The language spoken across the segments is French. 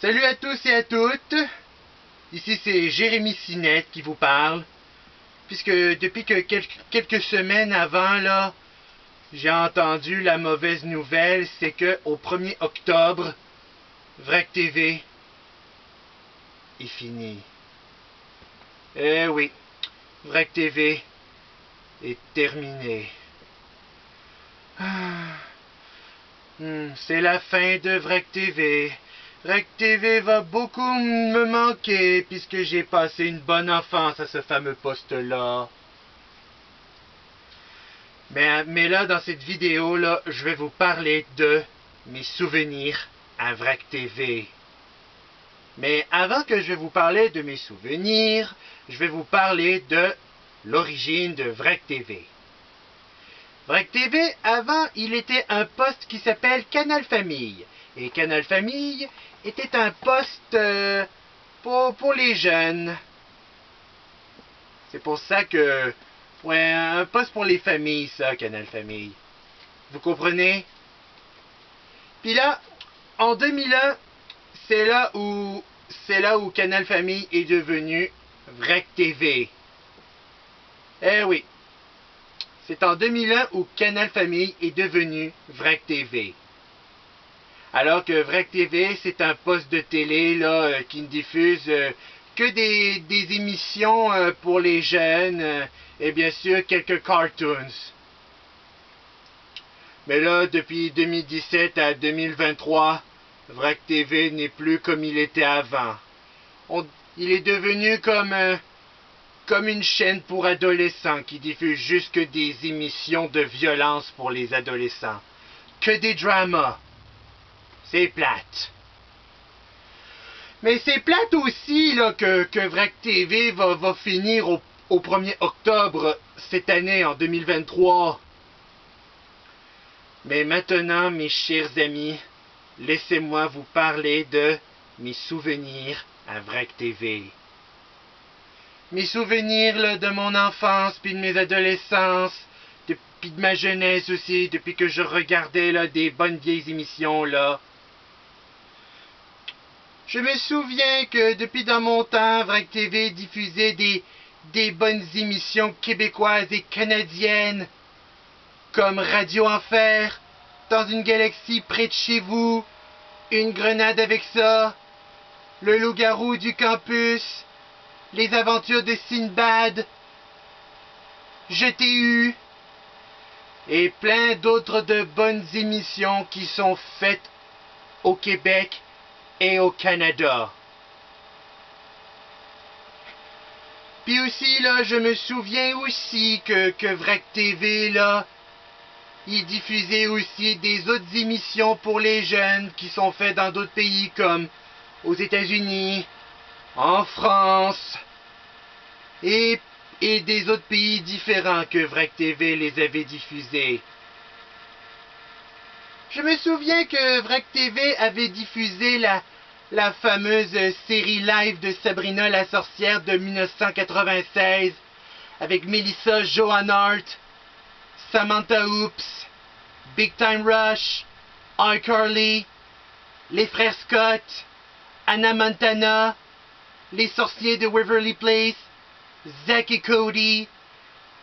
Salut à tous et à toutes. Ici c'est Jérémy Sinette qui vous parle. Puisque depuis que quelques semaines avant là, j'ai entendu la mauvaise nouvelle, c'est que au 1er octobre, VRAC TV est fini. Eh oui, VRAC TV est terminé. C'est la fin de VRAC TV. VRAC TV va beaucoup me manquer puisque j'ai passé une bonne enfance à ce fameux poste-là. Mais là, dans cette vidéo-là, je vais vous parler de mes souvenirs à VRAC TV. Mais avant que je vais vous parler de mes souvenirs, je vais vous parler de l'origine de VRAC TV. VRAC TV, avant, il était un poste qui s'appelle Canal Famille. Et Canal Famille était un poste pour les jeunes. C'est pour ça que... Ouais, un poste pour les familles, ça, Canal Famille. Vous comprenez? Puis là, en 2001, c'est là où Canal Famille est devenu VRAC TV. Eh oui. C'est en 2001 où Canal Famille est devenu VRAC TV. Alors que VRAC TV, c'est un poste de télé là, qui ne diffuse que des émissions pour les jeunes et bien sûr quelques cartoons. Mais là, depuis 2017 à 2023, VRAC TV n'est plus comme il était avant. Il est devenu comme une chaîne pour adolescents qui diffuse juste que des émissions de violence pour les adolescents. Que des dramas. C'est plate. Mais c'est plate aussi là, que VRAC TV va finir au 1er octobre cette année, en 2023. Mais maintenant, mes chers amis, laissez-moi vous parler de mes souvenirs à VRAC TV. Mes souvenirs là, de mon enfance, puis de mes adolescences, puis de ma jeunesse aussi, depuis que je regardais là, des bonnes vieilles émissions là. Je me souviens que depuis dans mon temps, VRAC TV diffusait des bonnes émissions québécoises et canadiennes, comme Radio Enfer, Dans une galaxie près de chez vous, Une grenade avec ça, Le loup-garou du campus, Les aventures de Sinbad, Je t'ai eu, et plein d'autres de bonnes émissions qui sont faites au Québec et au Canada. Puis aussi, là, je me souviens aussi que VRAC TV, là, il diffusait aussi des autres émissions pour les jeunes qui sont faites dans d'autres pays comme aux États-Unis, en France, et des autres pays différents que VRAC TV les avait diffusés. Je me souviens que VRAC TV avait diffusé la fameuse série live de Sabrina la sorcière de 1996 avec Melissa Joan Hart, Samantha Oops, Big Time Rush, iCarly, les frères Scott, Hannah Montana, les sorciers de Waverly Place, Zack et Cody,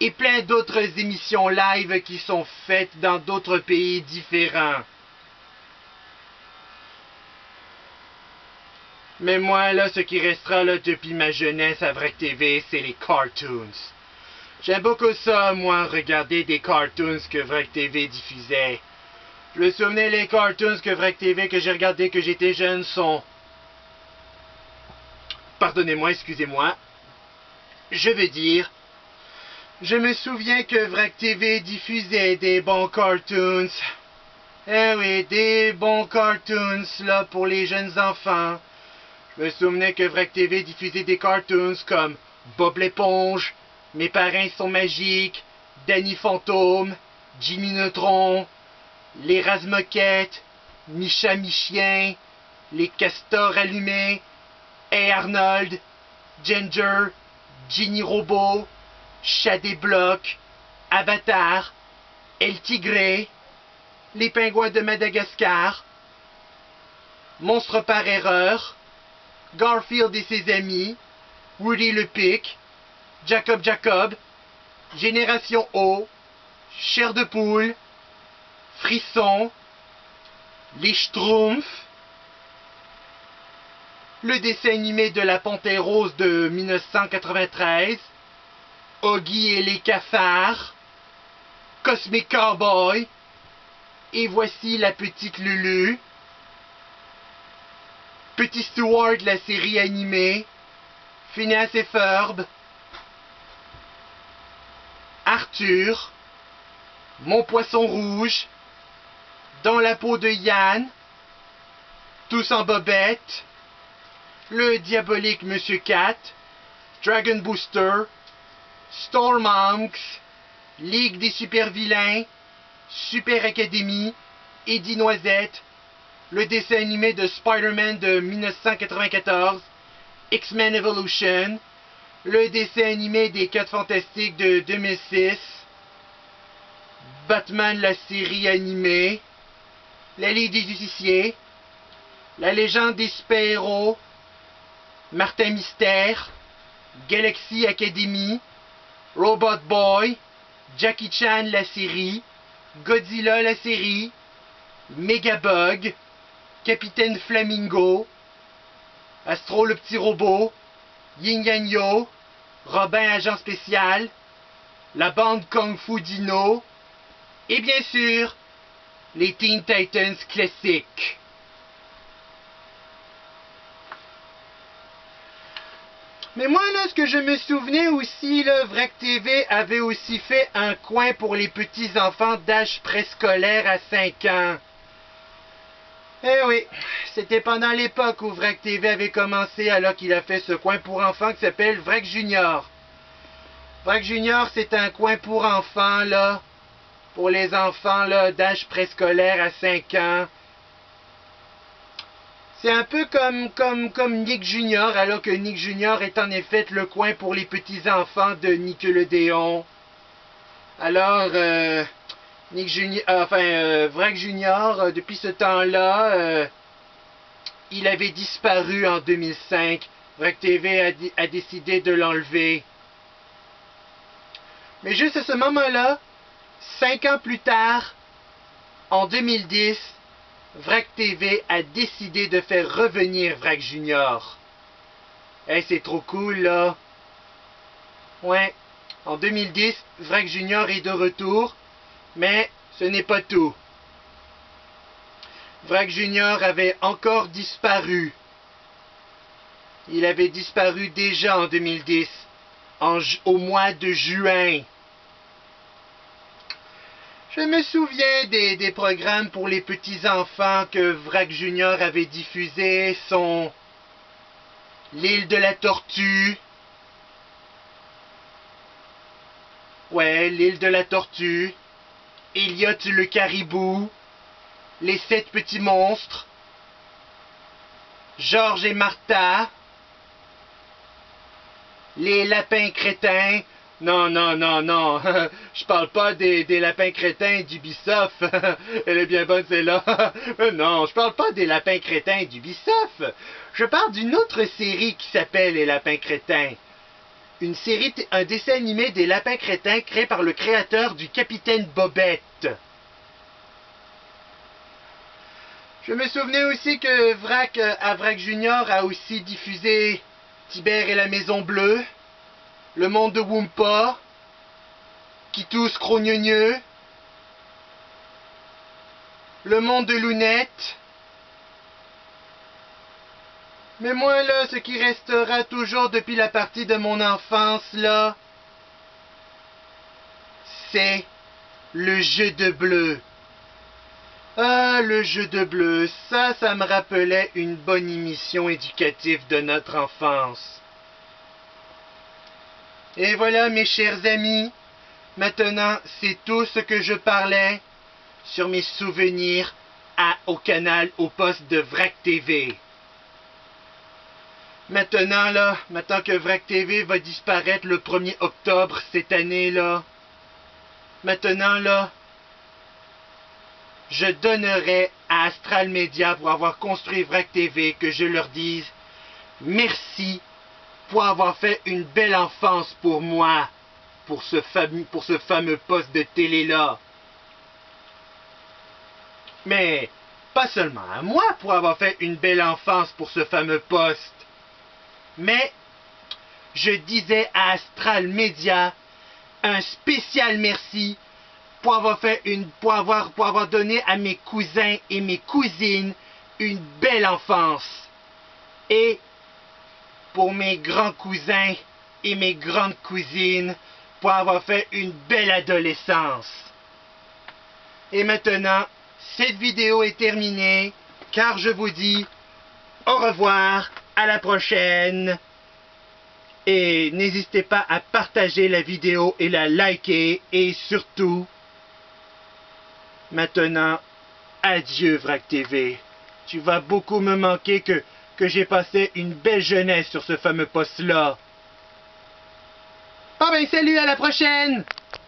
et plein d'autres émissions live qui sont faites dans d'autres pays différents. Mais moi, là, ce qui restera là depuis ma jeunesse à VRAC TV, c'est les cartoons. J'aime beaucoup ça, moi, regarder des cartoons que VRAC TV diffusait. Je me souvenais, les cartoons que VRAC TV que j'ai regardé que j'étais jeune sont... Pardonnez-moi, excusez-moi. Je veux dire... Je me souviens que VRAC TV diffusait des bons cartoons. Eh oui, des bons cartoons, là, pour les jeunes enfants. Je me souvenais que VRAC TV diffusait des cartoons comme Bob l'éponge, Mes parents sont magiques, Danny Fantôme, Jimmy Neutron, Les Razmoquettes, Micha Michien, Les Castors allumés, Hey Arnold, Ginger, Ginny Robot, Chat des blocs, Avatar, El Tigre, Les pingouins de Madagascar. Monstre par erreur, Garfield et ses amis, Woody le Pic, Jacob Jacob, Génération O, Chair de poule, Frisson, Les Schtroumpfs, le dessin animé de la Panthère Rose de 1993, Oggy et les cafards, Cosmic Cowboy, et voici la petite Lulu, Petit Stuart, la série animée, Phineas et Ferb, Arthur, Mon Poisson Rouge, Dans la peau de Yann, Tous en bobette, Le diabolique Monsieur Cat, Dragon Booster, Stormonks, Ligue des super vilains, Super Academy, Eddie Noisette, le dessin animé de Spider-Man de 1994, X-Men Evolution, le dessin animé des 4 Fantastiques de 2006, Batman la série animée, La Ligue des Justiciers, La Légende des super-héros, Martin Mystère, Galaxy Academy, Robot Boy, Jackie Chan la série, Godzilla la série, Megabug, Capitaine Flamingo, Astro le petit robot, Yin Yang Yo, Robin agent spécial, la bande Kung Fu Dino, et bien sûr, les Teen Titans classiques. Mais moi, là, ce que je me souvenais aussi, là, Vrac TV avait aussi fait un coin pour les petits-enfants d'âge préscolaire à 5 ans. Eh oui, c'était pendant l'époque où Vrac TV avait commencé, alors qu'il a fait ce coin pour enfants qui s'appelle Vrac Junior. Vrac Junior, c'est un coin pour enfants, là, pour les enfants, là, d'âge préscolaire à 5 ans. C'est un peu comme Nick Junior, alors que Nick Junior est en effet le coin pour les petits-enfants de Nickelodeon. Alors, Vrac Junior, depuis ce temps-là, il avait disparu en 2005. Vrac TV a décidé de l'enlever. Mais juste à ce moment-là, 5 ans plus tard, en 2010, Vrac TV a décidé de faire revenir Vrac Junior. Eh, c'est trop cool, là. Ouais, en 2010, Vrac Junior est de retour, mais ce n'est pas tout. Vrac Junior avait encore disparu. Il avait disparu déjà en 2010, au mois de juin. Je me souviens des programmes pour les petits-enfants que Vrac Junior avait diffusés sont L'île de la Tortue. Ouais, L'île de la Tortue. Elliot le Caribou. Les 7 petits monstres. Georges et Martha. Les lapins crétins. Non, non, non, non. Je parle pas des lapins crétins d'Ubisoft. Elle est bien bonne, celle-là. Non, je parle pas des lapins crétins d'Ubisoft. Je parle d'une autre série qui s'appelle Les lapins crétins. Une série, un dessin animé des lapins crétins créé par le créateur du Capitaine Bobette. Je me souvenais aussi que Vrac Junior a aussi diffusé Tibère et la Maison Bleue, Le Monde de Wumpa, Kitous Crogneux, Le Monde de Lounette. Mais moi, là, ce qui restera toujours depuis la partie de mon enfance, là, c'est le jeu de bleu. Ah, le jeu de bleu, ça me rappelait une bonne émission éducative de notre enfance. Et voilà, mes chers amis, maintenant, c'est tout ce que je parlais sur mes souvenirs au poste de Vrac TV. Maintenant, là, maintenant que Vrac TV va disparaître le 1er octobre cette année, là, maintenant, là, je donnerais à Astral Media pour avoir construit Vrac TV que je leur dise merci pour avoir fait une belle enfance pour moi, pour ce fameux poste de télé-là. Mais pas seulement à moi pour avoir fait une belle enfance pour ce fameux poste, mais je disais à Astral Media un spécial merci pour avoir donné à mes cousins et mes cousines une belle enfance. Et pour mes grands cousins et mes grandes cousines pour avoir fait une belle adolescence. Et maintenant, cette vidéo est terminée, car je vous dis au revoir, à la prochaine. Et n'hésitez pas à partager la vidéo et la liker. Et surtout, maintenant, adieu Vrac TV. Tu vas beaucoup me manquer que j'ai passé une belle jeunesse sur ce fameux poste-là. Ah ben salut, à la prochaine!